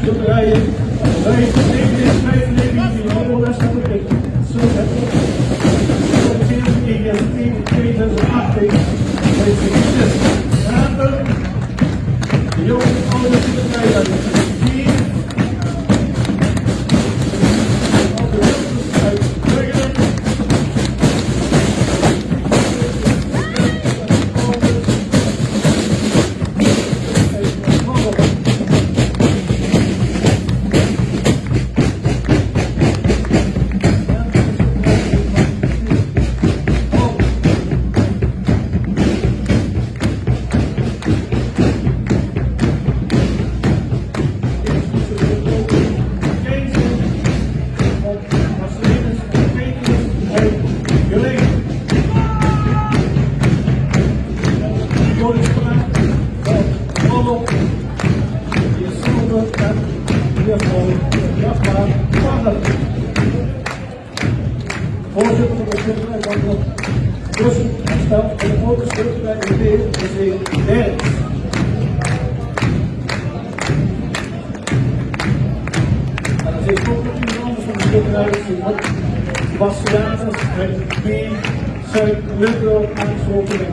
Schutterijen, wij leven in de Nederlands Limburg. Zo hebben we in EST 2018 bij Severinus Grathem, de jonge oude Schutterijen, Aldegundis Buggenum, Marcellinus St, Geleen. Voorzitter van de schutterij van de Brussel gesteld en de grote schutterij in de Deinze. En dan zit ook nog iemand anders van de schutterij, Sebastianus Mheer, Leudal aangesloten.